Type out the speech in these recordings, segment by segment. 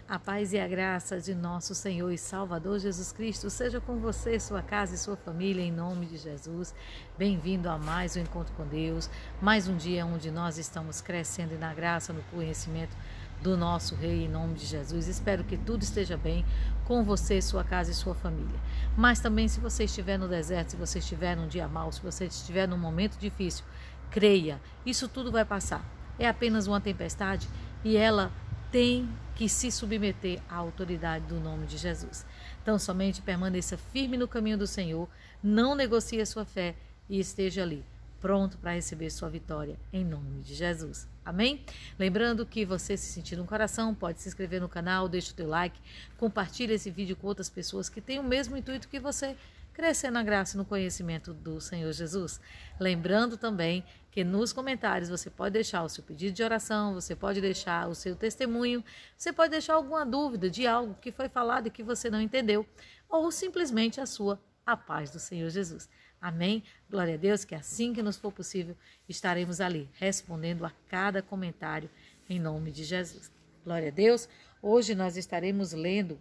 A paz e a graça de nosso Senhor e Salvador Jesus Cristo seja com você, sua casa e sua família, em nome de Jesus. Bem-vindo a mais um encontro com Deus, mais um dia onde nós estamos crescendo na graça, no conhecimento do nosso Rei, em nome de Jesus. Espero que tudo esteja bem com você, sua casa e sua família. Mas também, se você estiver no deserto, se você estiver num dia mau, se você estiver num momento difícil, creia, isso tudo vai passar. É apenas uma tempestade e ela tem que se submeter à autoridade do nome de Jesus. Então, somente permaneça firme no caminho do Senhor, não negocie a sua fé e esteja ali, pronto para receber sua vitória, em nome de Jesus. Amém? Lembrando que você, se sentir no coração, pode se inscrever no canal, deixa o teu like, compartilha esse vídeo com outras pessoas que têm o mesmo intuito que você, crescer na graça e no conhecimento do Senhor Jesus. Lembrando também que nos comentários você pode deixar o seu pedido de oração, você pode deixar o seu testemunho, você pode deixar alguma dúvida de algo que foi falado e que você não entendeu, ou simplesmente a paz do Senhor Jesus. Amém? Glória a Deus, que assim que nos for possível, estaremos ali respondendo a cada comentário em nome de Jesus. Glória a Deus. Hoje nós estaremos lendo,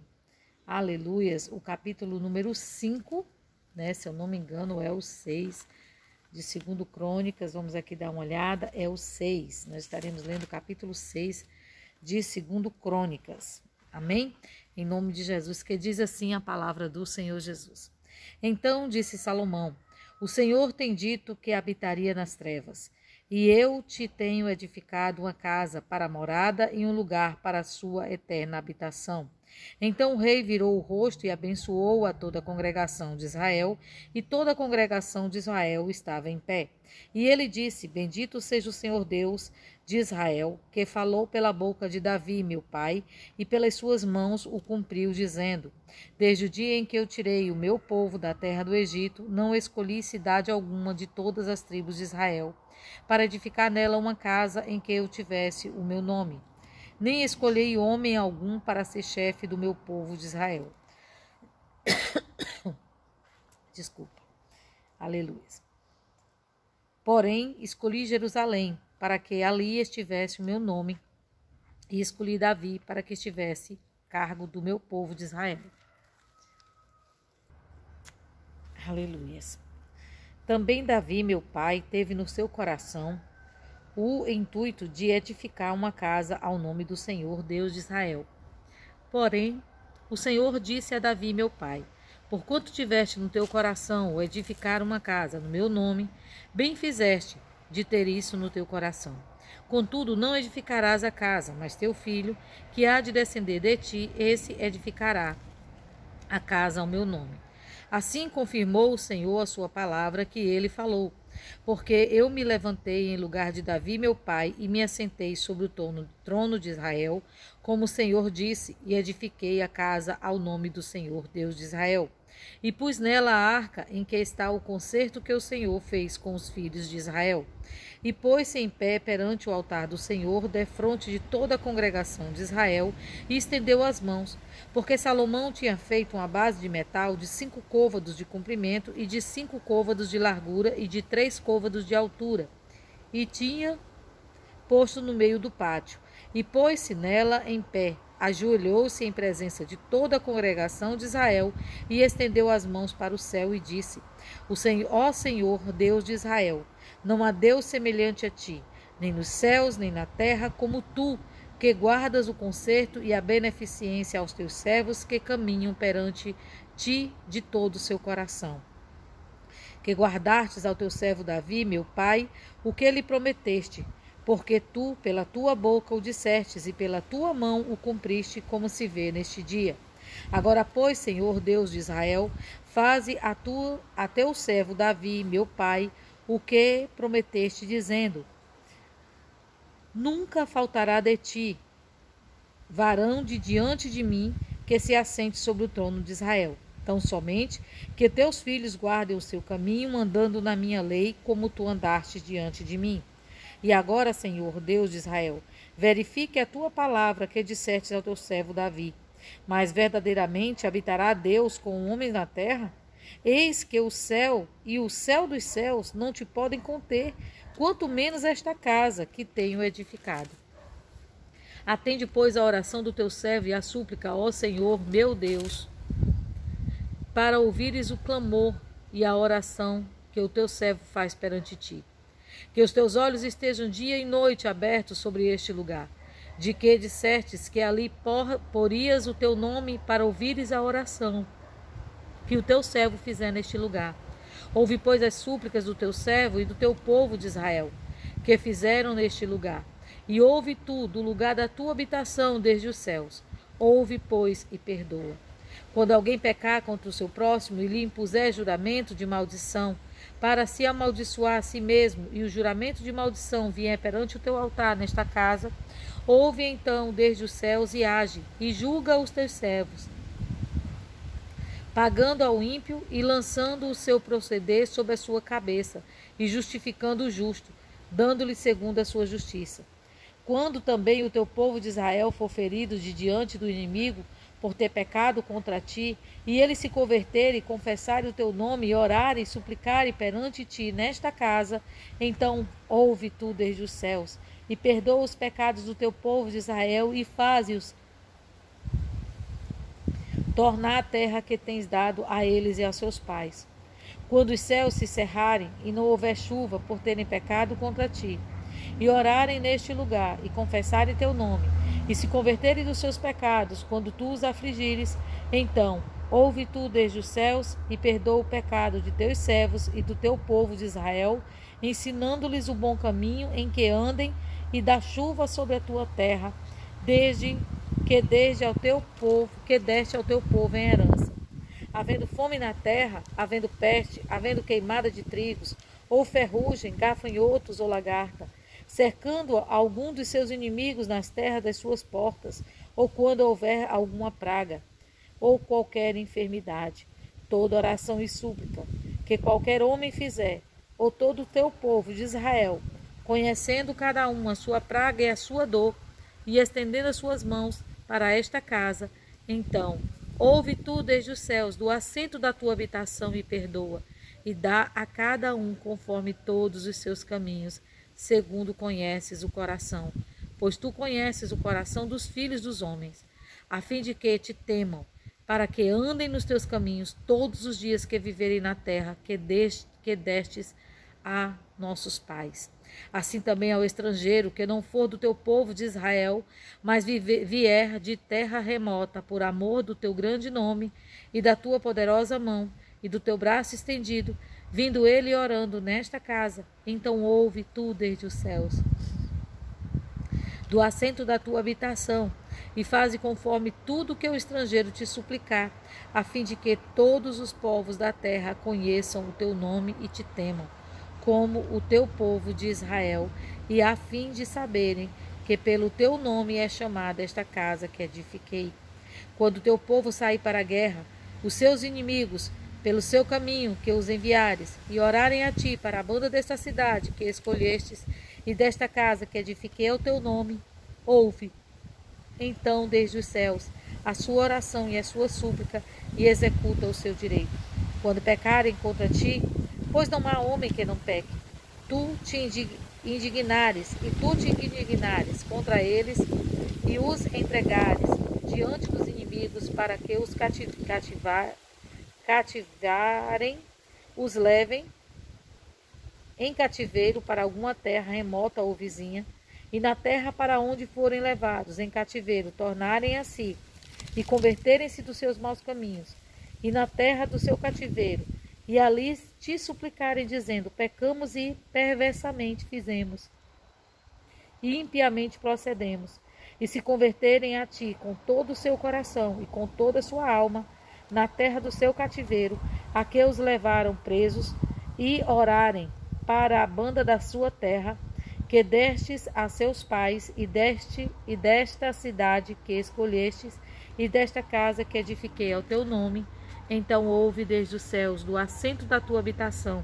aleluias, o capítulo número 5, se eu não me engano é o 6 de 2 Crônicas. Vamos aqui dar uma olhada, é o 6. Nós estaremos lendo o capítulo 6 de 2 Crônicas. Amém? Em nome de Jesus, que diz assim a palavra do Senhor Jesus. Então disse Salomão: o Senhor tem dito que habitaria nas trevas, e eu te tenho edificado uma casa para a morada e um lugar para a sua eterna habitação. Então o rei virou o rosto e abençoou a toda a congregação de Israel, e toda a congregação de Israel estava em pé. E ele disse: bendito seja o Senhor Deus de Israel, que falou pela boca de Davi, meu pai, e pelas suas mãos o cumpriu, dizendo: desde o dia em que eu tirei o meu povo da terra do Egito, não escolhi cidade alguma de todas as tribos de Israel, para edificar nela uma casa em que eu tivesse o meu nome. Nem escolhi homem algum para ser chefe do meu povo de Israel. Desculpa. Aleluia. Porém, escolhi Jerusalém, para que ali estivesse o meu nome, e escolhi Davi, para que estivesse cargo do meu povo de Israel. Aleluia. Também Davi, meu pai, teve no seu coração o intuito de edificar uma casa ao nome do Senhor, Deus de Israel. Porém, o Senhor disse a Davi, meu pai: porquanto tiveste no teu coração o edificar uma casa no meu nome, bem fizeste de ter isso no teu coração. Contudo, não edificarás a casa, mas teu filho, que há de descender de ti, esse edificará a casa ao meu nome. Assim confirmou o Senhor a sua palavra que ele falou, porque eu me levantei em lugar de Davi, meu pai, e me assentei sobre o trono de Israel, como o Senhor disse, e edifiquei a casa ao nome do Senhor, Deus de Israel. E pus nela a arca em que está o concerto que o Senhor fez com os filhos de Israel. E pôs-se em pé perante o altar do Senhor, defronte de toda a congregação de Israel, e estendeu as mãos, porque Salomão tinha feito uma base de metal de 5 côvados de comprimento e de 5 côvados de largura e de 3 côvados de altura, e tinha posto no meio do pátio, e pôs-se nela em pé, ajoelhou-se em presença de toda a congregação de Israel, e estendeu as mãos para o céu e disse: ó Senhor, Deus de Israel, não há Deus semelhante a ti, nem nos céus, nem na terra, como tu, que guardas o conserto e a beneficência aos teus servos que caminham perante ti de todo o seu coração. Que guardastes ao teu servo Davi, meu pai, o que lhe prometeste, porque tu, pela tua boca, o dissestes, e pela tua mão o cumpriste, como se vê neste dia. Agora, pois, Senhor Deus de Israel, faze a teu servo Davi, meu pai, o que prometeste, dizendo: nunca faltará de ti varão de diante de mim que se assente sobre o trono de Israel. Tão somente que teus filhos guardem o seu caminho, andando na minha lei, como tu andaste diante de mim. E agora, Senhor, Deus de Israel, verifique a tua palavra que disseste ao teu servo Davi. Mas verdadeiramente habitará Deus com homens na terra? Eis que o céu e o céu dos céus não te podem conter, quanto menos esta casa que tenho edificado. Atende, pois, a oração do teu servo e a súplica, ó Senhor, meu Deus, para ouvires o clamor e a oração que o teu servo faz perante ti. Que os teus olhos estejam dia e noite abertos sobre este lugar, de que dissestes que ali porias o teu nome para ouvires a oração que o teu servo fizer neste lugar. Ouve, pois, as súplicas do teu servo e do teu povo de Israel, que fizeram neste lugar. E ouve tu do lugar da tua habitação desde os céus. Ouve, pois, e perdoa. Quando alguém pecar contra o seu próximo e lhe impuser juramento de maldição, para se amaldiçoar a si mesmo, e o juramento de maldição vier perante o teu altar nesta casa, ouve então desde os céus e age, e julga os teus servos, pagando ao ímpio e lançando o seu proceder sobre a sua cabeça, e justificando o justo, dando-lhe segundo a sua justiça. Quando também o teu povo de Israel for ferido de diante do inimigo, por ter pecado contra ti, e eles se converterem, confessarem o teu nome, e orarem e suplicarem perante ti nesta casa, então ouve tu desde os céus, e perdoa os pecados do teu povo de Israel, e faze-os tornar a terra que tens dado a eles e a seus pais. Quando os céus se cerrarem, e não houver chuva por terem pecado contra ti, e orarem neste lugar, e confessarem teu nome, e se converterem dos seus pecados, quando tu os afligires, então ouve tu desde os céus, e perdoa o pecado de teus servos e do teu povo de Israel, ensinando-lhes o bom caminho em que andem, e dá chuva sobre a tua terra, deste ao teu povo em herança. Havendo fome na terra, havendo peste, havendo queimada de trigos, ou ferrugem, gafanhotos ou lagarta, cercando algum dos seus inimigos nas terras das suas portas, ou quando houver alguma praga, ou qualquer enfermidade, toda oração e súplica que qualquer homem fizer, ou todo o teu povo de Israel, conhecendo cada um a sua praga e a sua dor, e estendendo as suas mãos para esta casa, então ouve tu desde os céus, do assento da tua habitação, e perdoa, e dá a cada um conforme todos os seus caminhos, segundo conheces o coração, pois tu conheces o coração dos filhos dos homens, a fim de que te temam, para que andem nos teus caminhos todos os dias que viverem na terra que destes a nossos pais. Assim também ao estrangeiro que não for do teu povo de Israel, mas vier de terra remota, por amor do teu grande nome e da tua poderosa mão e do teu braço estendido, vindo ele orando nesta casa, então ouve tu desde os céus, do assento da tua habitação, e faze conforme tudo que o estrangeiro te suplicar, a fim de que todos os povos da terra conheçam o teu nome e te temam, como o teu povo de Israel, e a fim de saberem que pelo teu nome é chamada esta casa que edifiquei. Quando o teu povo sair para a guerra, os seus inimigos, pelo seu caminho que os enviares, e orarem a ti para a banda desta cidade que escolhestes, e desta casa que edifiquei ao teu nome, ouve, então, desde os céus, a sua oração e a sua súplica, e executa o seu direito. Quando pecarem contra ti, pois não há homem que não peque, tu te indignares contra eles, e os entregares diante dos inimigos, para que os cativarem, os levem em cativeiro para alguma terra remota ou vizinha, e na terra para onde forem levados em cativeiro tornarem a si, e converterem-se dos seus maus caminhos, e na terra do seu cativeiro, e ali te suplicarem, dizendo: pecamos e perversamente fizemos, e impiamente procedemos, e se converterem a ti com todo o seu coração e com toda a sua alma, na terra do seu cativeiro, a que os levaram presos, e orarem para a banda da sua terra, que destes a seus pais, e desta cidade que escolhestes, e desta casa que edifiquei ao teu nome, então ouve desde os céus, do assento da tua habitação,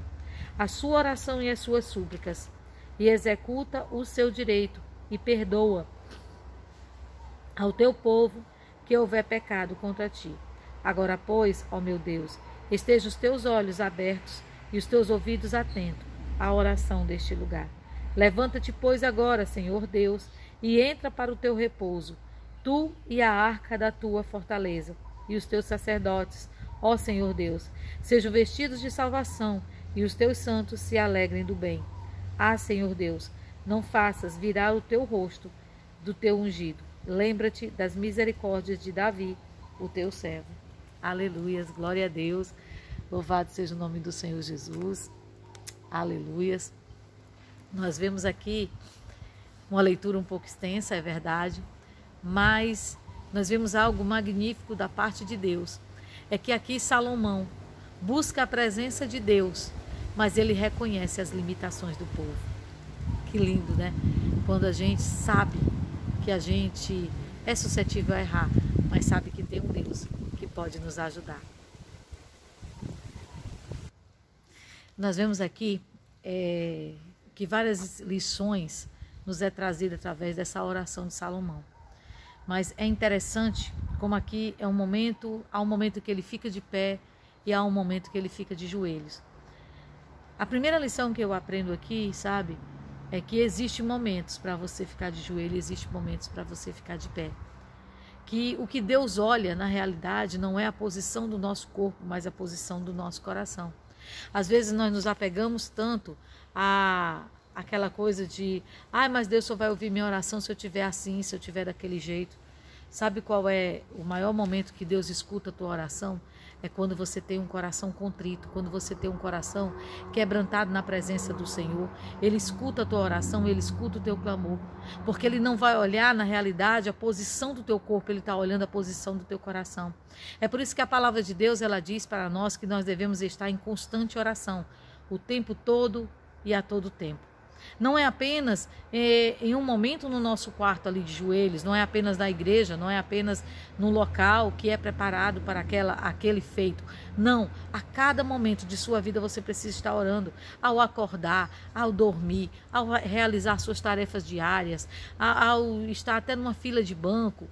a sua oração e as suas súplicas, e executa o seu direito, e perdoa ao teu povo que houver pecado contra ti. Agora, pois, ó meu Deus, estejam os teus olhos abertos e os teus ouvidos atentos à oração deste lugar. Levanta-te, pois, agora, Senhor Deus, e entra para o teu repouso, tu e a arca da tua fortaleza, e os teus sacerdotes, ó Senhor Deus, sejam vestidos de salvação, e os teus santos se alegrem do bem. Ah, Senhor Deus, não faças virar o teu rosto do teu ungido. Lembra-te das misericórdias de Davi, o teu servo. Aleluias, glória a Deus. Louvado seja o nome do Senhor Jesus. Aleluias. Nós vemos aqui uma leitura um pouco extensa, é verdade, mas nós vemos algo magnífico da parte de Deus. É que aqui Salomão busca a presença de Deus, mas ele reconhece as limitações do povo. Que lindo, né? Quando a gente sabe que a gente é suscetível a errar, mas sabe que tem um Deus que pode nos ajudar. Nós vemos aqui que várias lições nos é trazida através dessa oração de Salomão. Mas é interessante como aqui há um momento que ele fica de pé e há um momento que ele fica de joelhos. A primeira lição que eu aprendo aqui, sabe, é que existem momentos para você ficar de joelho, existem momentos para você ficar de pé. Que o que Deus olha, na realidade, não é a posição do nosso corpo, mas a posição do nosso coração. Às vezes nós nos apegamos tanto a aquela coisa de, mas Deus só vai ouvir minha oração se eu estiver assim, se eu estiver daquele jeito. Sabe qual é o maior momento que Deus escuta a tua oração? É quando você tem um coração contrito, quando você tem um coração quebrantado na presença do Senhor. Ele escuta a tua oração, ele escuta o teu clamor. Porque ele não vai olhar, na realidade, a posição do teu corpo, ele está olhando a posição do teu coração. É por isso que a palavra de Deus, ela diz para nós que nós devemos estar em constante oração, o tempo todo e a todo tempo. Não é apenas em um momento no nosso quarto ali de joelhos, não é apenas na igreja, não é apenas no local que é preparado para aquele feito. Não, a cada momento de sua vida você precisa estar orando, ao acordar, ao dormir, ao realizar suas tarefas diárias, ao estar até numa fila de banco,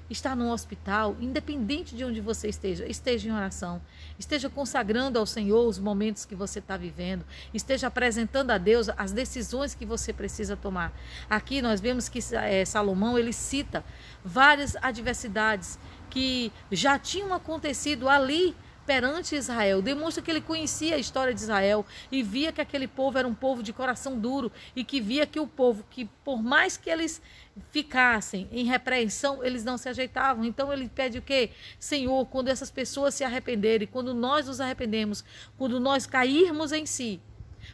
estar no hospital, independente de onde você esteja em oração, esteja consagrando ao Senhor os momentos que você está vivendo, esteja apresentando a Deus as decisões que você precisa tomar. Aqui nós vemos que Salomão, ele cita várias adversidades que já tinham acontecido ali perante Israel. Demonstra que ele conhecia a história de Israel e via que aquele povo era um povo de coração duro e que via que o povo, que por mais que eles ficassem em repreensão, eles não se ajeitavam. Então ele pede o quê? Senhor, quando essas pessoas se arrependerem, quando nós nos arrependemos, quando nós cairmos em si,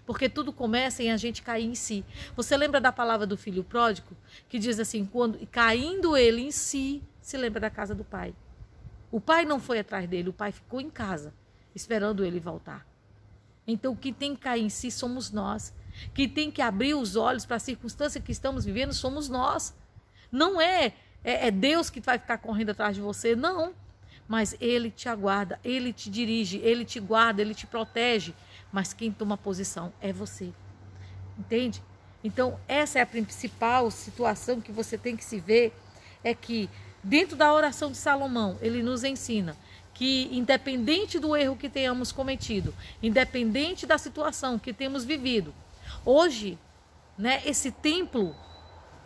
porque tudo começa em a gente cair em si. Você lembra da palavra do filho pródigo? Que diz assim, quando caindo ele em si, se lembra da casa do pai. O pai não foi atrás dele, o pai ficou em casa, esperando ele voltar. Então, quem tem que cair em si somos nós. Quem tem que abrir os olhos para a circunstância que estamos vivendo somos nós. Não é Deus que vai ficar correndo atrás de você, não. Mas Ele te aguarda, Ele te dirige, Ele te guarda, Ele te protege. Mas quem toma posição é você. Entende? Então, essa é a principal situação que você tem que se ver, é que dentro da oração de Salomão, ele nos ensina que independente do erro que tenhamos cometido, independente da situação que temos vivido, hoje, né, esse templo,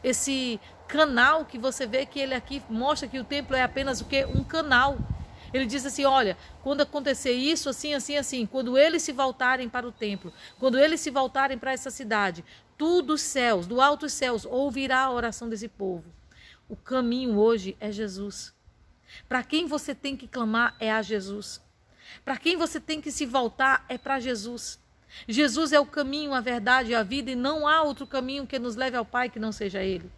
esse canal que você vê que ele aqui mostra que o templo é apenas o quê? Um canal. Ele diz assim, olha, quando acontecer isso, assim, assim, assim, quando eles se voltarem para o templo, quando eles se voltarem para essa cidade, tudo dos céus, do alto dos céus, ouvirá a oração desse povo. O caminho hoje é Jesus. Para quem você tem que clamar é a Jesus. Para quem você tem que se voltar é para Jesus. Jesus é o caminho, a verdade e a vida, e não há outro caminho que nos leve ao Pai que não seja Ele.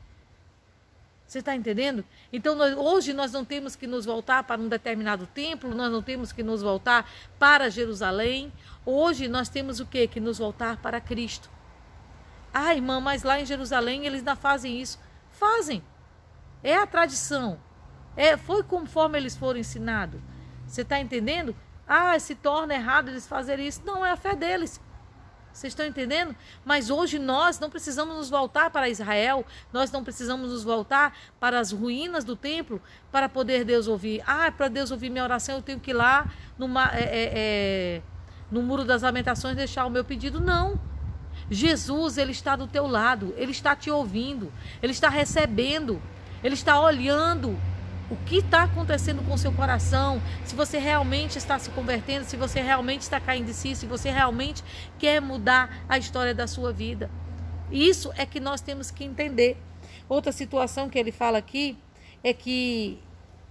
Você está entendendo? Então hoje nós não temos que nos voltar para um determinado templo, nós não temos que nos voltar para Jerusalém. Hoje nós temos o quê? Que nos voltar para Cristo. Ah, irmã, mas lá em Jerusalém eles não fazem isso. Fazem. É a tradição. Foi conforme eles foram ensinados. Você está entendendo? Se torna errado eles fazerem isso. Não, é a fé deles. Vocês estão entendendo? Mas hoje nós não precisamos nos voltar para Israel. Nós não precisamos nos voltar para as ruínas do templo para poder Deus ouvir. Para Deus ouvir minha oração eu tenho que ir lá no Muro das Lamentações deixar o meu pedido. Não. Jesus, ele está do teu lado, ele está te ouvindo, ele está recebendo, ele está olhando o que está acontecendo com o seu coração, se você realmente está se convertendo, se você realmente está caindo de si, se você realmente quer mudar a história da sua vida. Isso é que nós temos que entender. Outra situação que ele fala aqui é que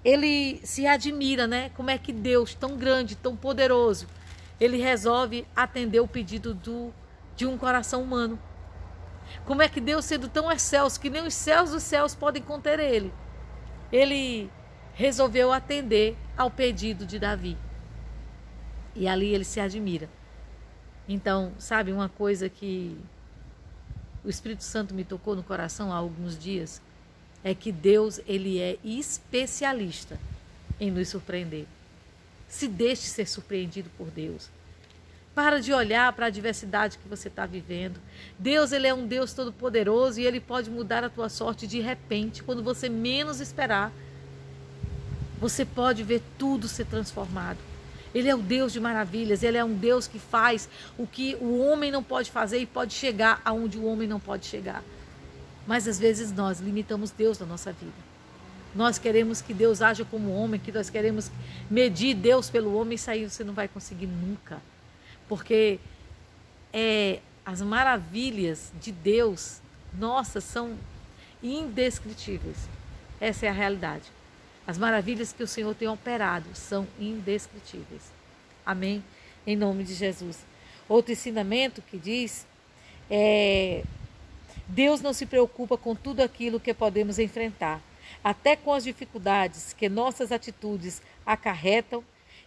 ele se admira, né? Como é que Deus, tão grande, tão poderoso, ele resolve atender o pedido de um coração humano. Como é que Deus, sendo tão excelso, que nem os céus dos céus podem conter ele resolveu atender ao pedido de Davi. E ali ele se admira. Então, sabe, uma coisa que o Espírito Santo me tocou no coração há alguns dias, é que Deus, ele é especialista em nos surpreender. Se deixe ser surpreendido por Deus. Para de olhar para a adversidade que você está vivendo. Deus, ele é um Deus todo-poderoso e ele pode mudar a tua sorte de repente, quando você menos esperar. Você pode ver tudo ser transformado. Ele é o Deus de maravilhas, ele é um Deus que faz o que o homem não pode fazer e pode chegar aonde o homem não pode chegar. Mas às vezes nós limitamos Deus na nossa vida. Nós queremos que Deus haja como homem, que nós queremos medir Deus pelo homem, e isso aí você não vai conseguir nunca. Porque as maravilhas de Deus, nossa, são indescritíveis. Essa é a realidade. As maravilhas que o Senhor tem operado são indescritíveis. Amém? Em nome de Jesus. Outro ensinamento que diz, Deus não se preocupa com tudo aquilo que podemos enfrentar, até com as dificuldades que nossas atitudes acarretam,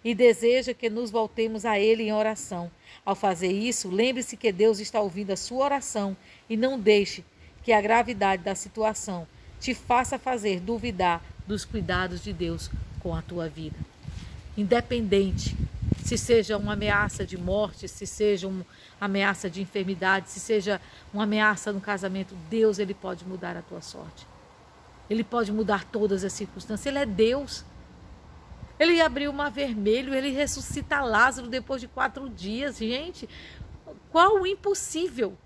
e deseja que nos voltemos a Ele em oração. Ao fazer isso, lembre-se que Deus está ouvindo a sua oração e não deixe que a gravidade da situação te faça fazer duvidar dos cuidados de Deus com a tua vida. Independente se seja uma ameaça de morte, se seja uma ameaça de enfermidade, se seja uma ameaça no casamento, Deus, ele pode mudar a tua sorte. Ele pode mudar todas as circunstâncias. Ele é Deus. Ele abriu o mar vermelho, ele ressuscita Lázaro depois de 4 dias. Gente, qual o impossível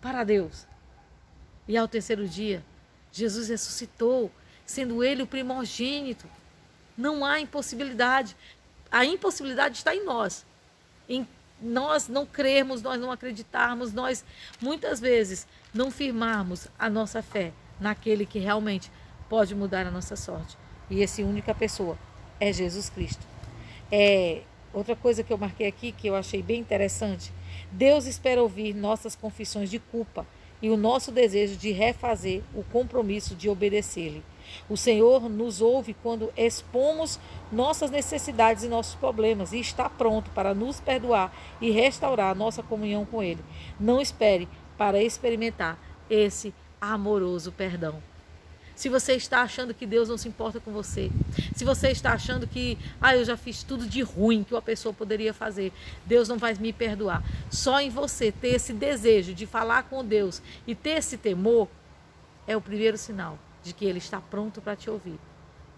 para Deus? E ao 3º dia, Jesus ressuscitou, sendo ele o primogênito. Não há impossibilidade. A impossibilidade está em nós. Em nós não crermos, nós não acreditarmos, nós muitas vezes não firmarmos a nossa fé naquele que realmente pode mudar a nossa sorte. E essa única pessoa é Jesus Cristo. Outra coisa que eu marquei aqui, que eu achei bem interessante. Deus espera ouvir nossas confissões de culpa e o nosso desejo de refazer o compromisso de obedecer-lhe. O Senhor nos ouve quando expomos nossas necessidades e nossos problemas e está pronto para nos perdoar e restaurar nossa comunhão com Ele. Não espere para experimentar esse amoroso perdão. Se você está achando que Deus não se importa com você, se você está achando que eu já fiz tudo de ruim que uma pessoa poderia fazer, Deus não vai me perdoar. Só em você ter esse desejo de falar com Deus e ter esse temor é o primeiro sinal de que Ele está pronto para te ouvir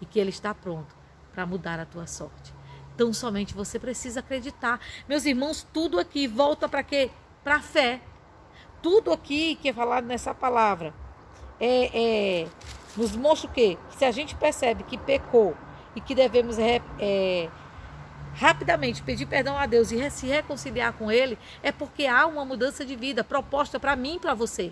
e que Ele está pronto para mudar a tua sorte. Então somente você precisa acreditar. Meus irmãos, tudo aqui volta para quê? Para a fé. Tudo aqui que é falado nessa palavra nos mostra o quê? Que se a gente percebe que pecou e que devemos rapidamente pedir perdão a Deus e se reconciliar com Ele, é porque há uma mudança de vida proposta para mim e para você.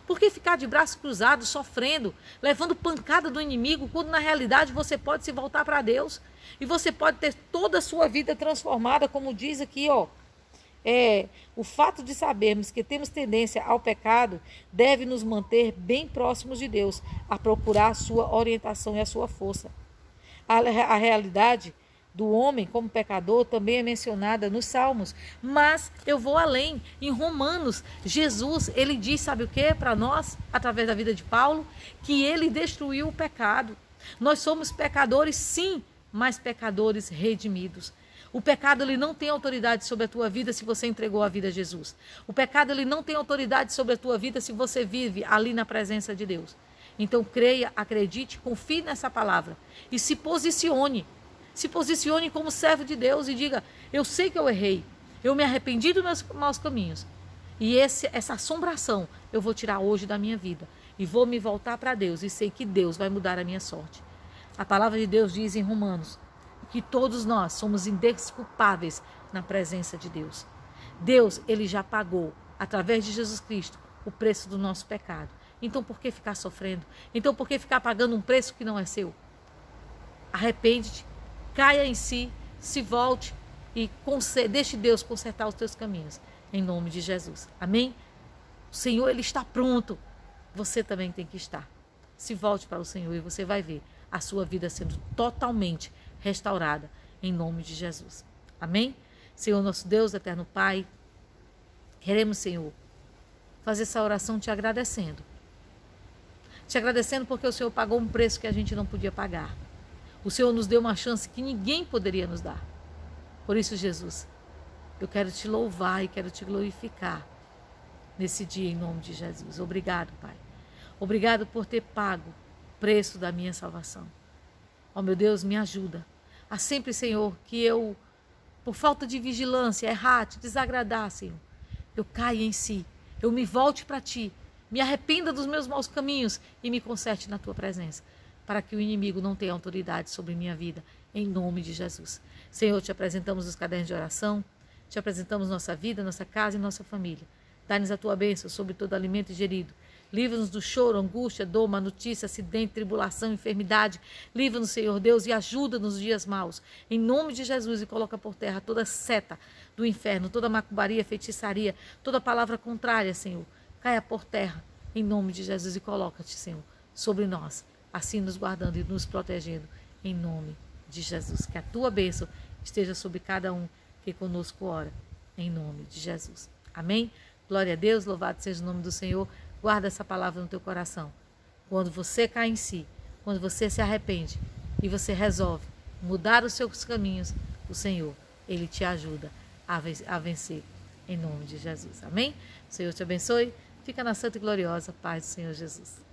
Por que ficar de braços cruzados, sofrendo, levando pancada do inimigo, quando na realidade você pode se voltar para Deus e você pode ter toda a sua vida transformada, como diz aqui, o fato de sabermos que temos tendência ao pecado deve nos manter bem próximos de Deus, a procurar a sua orientação e a sua força. A realidade do homem como pecador também é mencionada nos Salmos, mas eu vou além. Em Romanos, Jesus, ele diz, sabe o que para nós, através da vida de Paulo? Que ele destruiu o pecado. Nós somos pecadores, sim, mas pecadores redimidos. O pecado, ele não tem autoridade sobre a tua vida se você entregou a vida a Jesus. O pecado, ele não tem autoridade sobre a tua vida se você vive ali na presença de Deus. Então creia, acredite, confie nessa palavra e se posicione. Se posicione como servo de Deus e diga, eu sei que eu errei, eu me arrependi dos meus maus caminhos E essa assombração eu vou tirar hoje da minha vida. E vou me voltar para Deus e sei que Deus vai mudar a minha sorte. A palavra de Deus diz em Romanos que todos nós somos indesculpáveis na presença de Deus. Deus, ele já pagou, através de Jesus Cristo, o preço do nosso pecado. Então por que ficar sofrendo? Então por que ficar pagando um preço que não é seu? Arrepende-te, caia em si, se volte e deixe Deus consertar os teus caminhos. Em nome de Jesus. Amém? O Senhor, ele está pronto. Você também tem que estar. Se volte para o Senhor e você vai ver a sua vida sendo totalmente restaurada em nome de Jesus. Amém? Senhor, nosso Deus, eterno Pai, queremos, Senhor, fazer essa oração te agradecendo. Te agradecendo porque o Senhor pagou um preço que a gente não podia pagar. O Senhor nos deu uma chance que ninguém poderia nos dar. Por isso, Jesus, eu quero te louvar e quero te glorificar nesse dia em nome de Jesus. Obrigado, Pai. Obrigado por ter pago o preço da minha salvação. Ó meu Deus, me ajuda. Há sempre, Senhor, que eu, por falta de vigilância, errar, te desagradar, Senhor, eu caia em si, eu me volte para Ti, me arrependa dos meus maus caminhos e me conserte na Tua presença, para que o inimigo não tenha autoridade sobre minha vida, em nome de Jesus. Senhor, te apresentamos os cadernos de oração, te apresentamos nossa vida, nossa casa e nossa família. Dá-nos a Tua bênção sobre todo alimento ingerido. Livra-nos do choro, angústia, dor, má notícia, acidente, tribulação, enfermidade. Livra-nos, Senhor Deus, e ajuda-nos nos dias maus. Em nome de Jesus, e coloca por terra toda seta do inferno, toda macumbaria, feitiçaria, toda palavra contrária, Senhor. Caia por terra, em nome de Jesus, e coloca-te, Senhor, sobre nós, assim nos guardando e nos protegendo, em nome de Jesus. Que a Tua bênção esteja sobre cada um que conosco ora, em nome de Jesus. Amém? Glória a Deus, louvado seja o nome do Senhor. Guarda essa palavra no teu coração. Quando você cai em si, quando você se arrepende e você resolve mudar os seus caminhos, o Senhor, Ele te ajuda a vencer em nome de Jesus. Amém? O Senhor te abençoe. Fica na santa e gloriosa paz do Senhor Jesus.